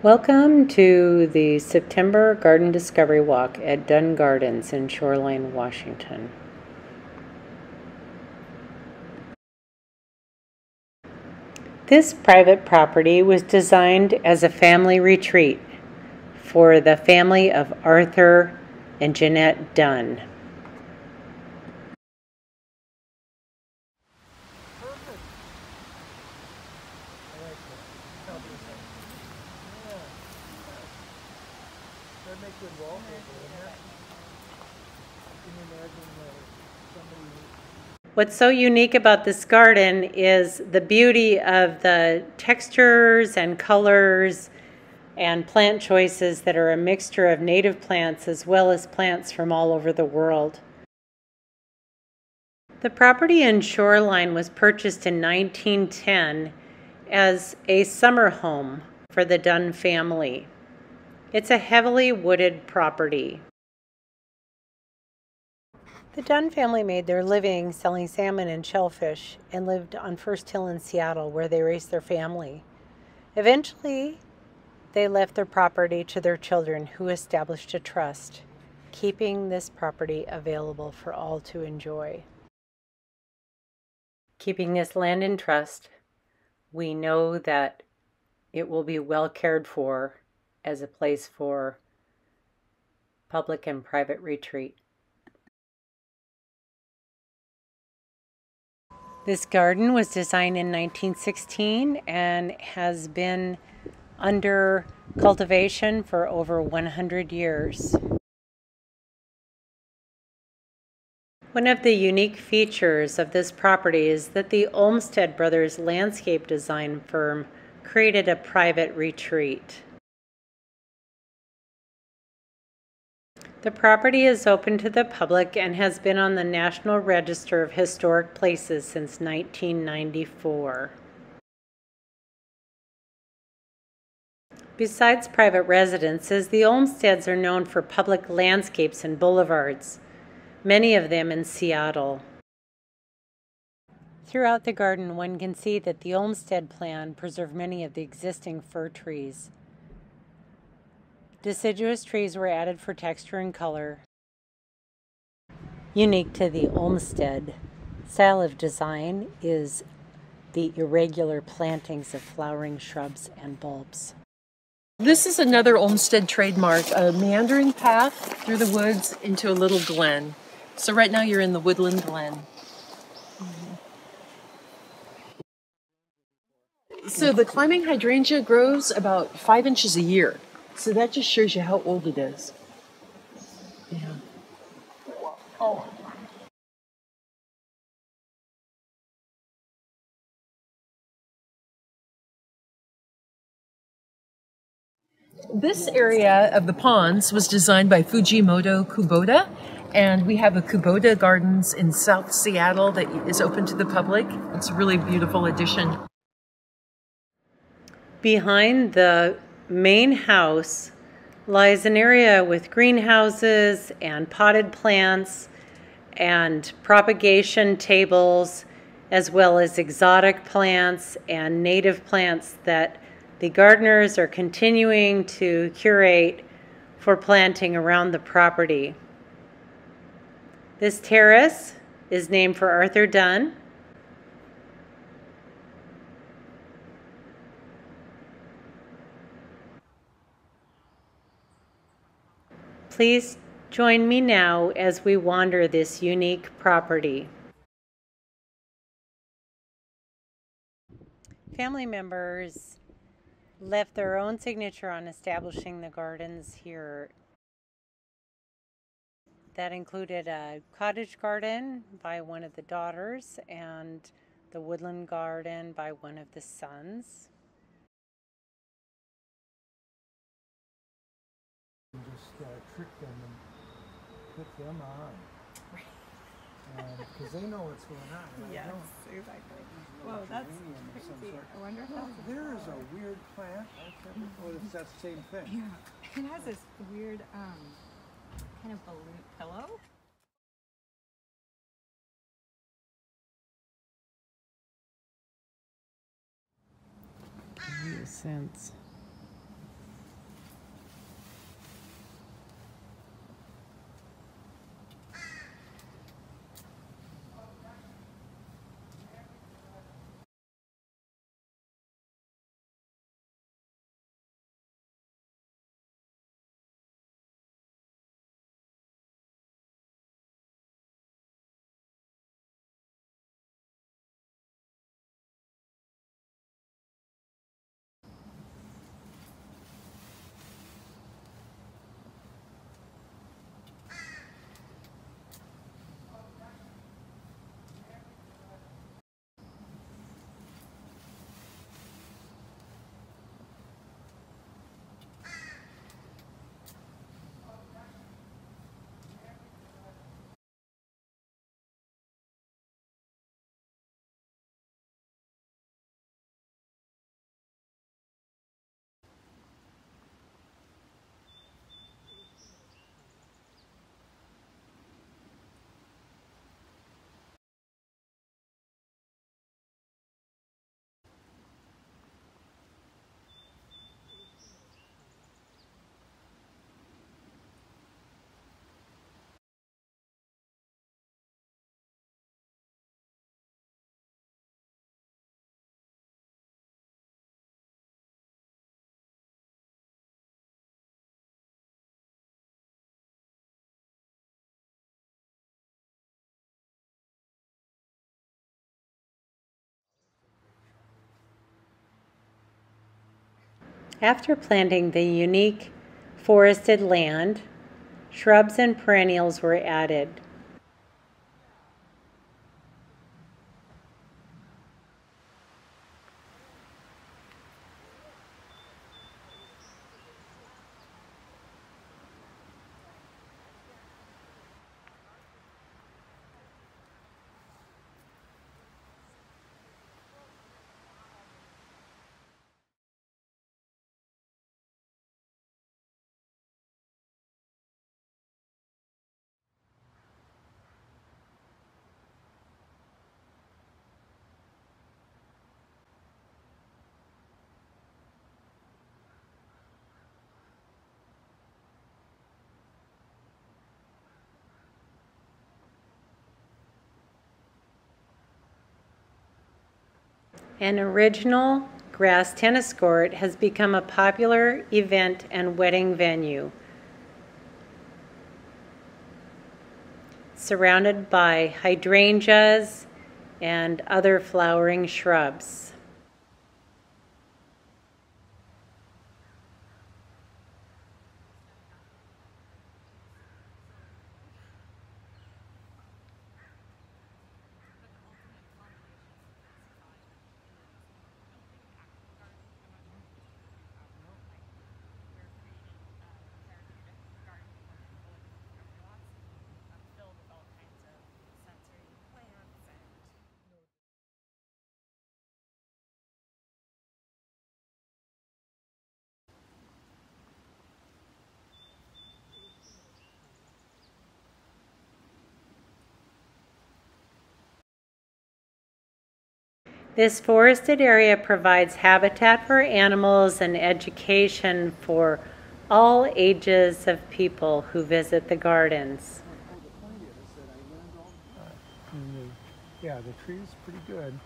Welcome to the September Garden Discovery Walk at Dunn Gardens in Shoreline, Washington. This private property was designed as a family retreat for the family of Arthur and Jeanette Dunn. What's so unique about this garden is the beauty of the textures and colors and plant choices that are a mixture of native plants as well as plants from all over the world. The property in Shoreline was purchased in 1910 as a summer home for the Dunn family. It's a heavily wooded property. The Dunn family made their living selling salmon and shellfish and lived on First Hill in Seattle, where they raised their family. Eventually, they left their property to their children, who established a trust, keeping this property available for all to enjoy. Keeping this land in trust, we know that it will be well cared for as a place for public and private retreat. This garden was designed in 1916 and has been under cultivation for over 100 years. One of the unique features of this property is that the Olmsted Brothers landscape design firm created a private retreat. The property is open to the public and has been on the National Register of Historic Places since 1994. Besides private residences, the Olmsteds are known for public landscapes and boulevards, many of them in Seattle. Throughout the garden, one can see that the Olmsted plan preserved many of the existing fir trees. Deciduous trees were added for texture and color. Unique to the Olmsted style of design is the irregular plantings of flowering shrubs and bulbs. This is another Olmsted trademark, a meandering path through the woods into a little glen. So right now you're in the woodland glen. So the climbing hydrangea grows about 5 inches a year. So that just shows you how old it is. Yeah. Oh. This area of the ponds was designed by Fujimoto Kubota, and we have a Kubota Gardens in South Seattle that is open to the public. It's a really beautiful addition. Behind the main house lies an area with greenhouses and potted plants and propagation tables, as well as exotic plants and native plants that the gardeners are continuing to curate for planting around the property. This terrace is named for Arthur Dunn. Please join me now as we wander this unique property. Family members left their own signature on establishing the gardens here. That included a cottage garden by one of the daughters and the woodland garden by one of the sons. Just trick them and put them on. Because they know what's going on. Yes, exactly. Whoa, that's crazy. I wonder how... There is a weird plant. I can't remember if that's the same thing. Yeah, it has this weird kind of balloon pillow. Give you a sense. After planting the unique forested land, shrubs and perennials were added. An original grass tennis court has become a popular event and wedding venue, surrounded by hydrangeas and other flowering shrubs. This forested area provides habitat for animals and education for all ages of people who visit the gardens. Yeah, the tree's pretty good.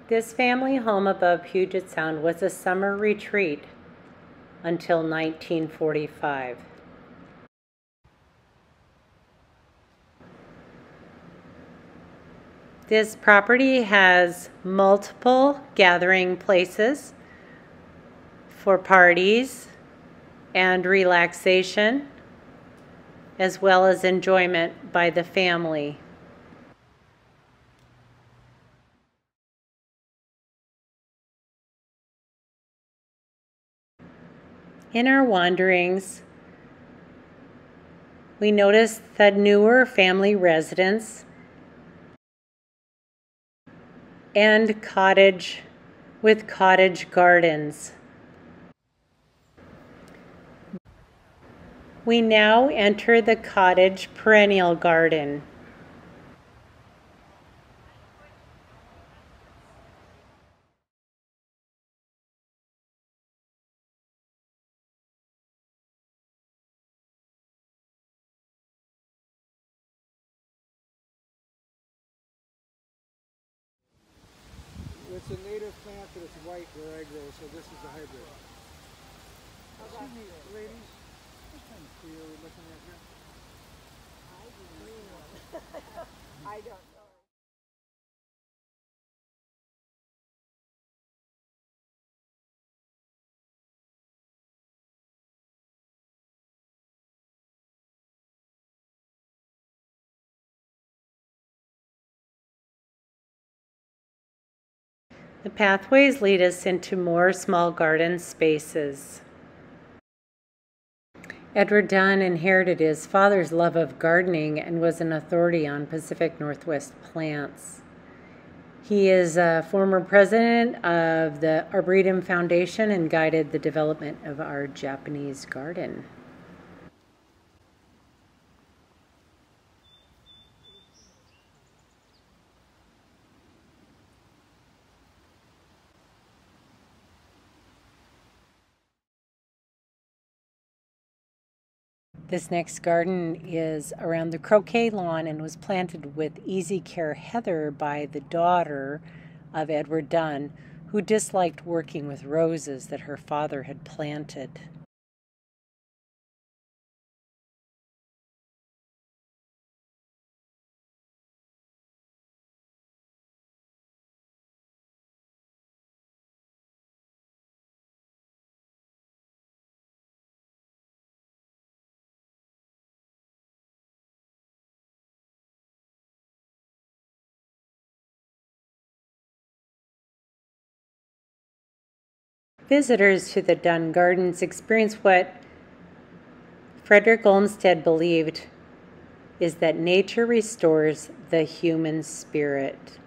This family home above Puget Sound was a summer retreat until 1945. This property has multiple gathering places for parties and relaxation, as well as enjoyment by the family. In our wanderings, we noticed the newer family residence and cottage with cottage gardens. We now enter the cottage perennial garden. It's a native plant that is white where I grow, so this is a hybrid. Excuse me, ladies, what kind of tree are we looking at here? I don't know. The pathways lead us into more small garden spaces. Edward Dunn inherited his father's love of gardening and was an authority on Pacific Northwest plants. He is a former president of the Arboretum Foundation and guided the development of our Japanese garden. This next garden is around the croquet lawn and was planted with easy care heather by the daughter of Edward Dunn, who disliked working with roses that her father had planted. Visitors to the Dunn Gardens experience what Frederick Olmsted believed is that nature restores the human spirit.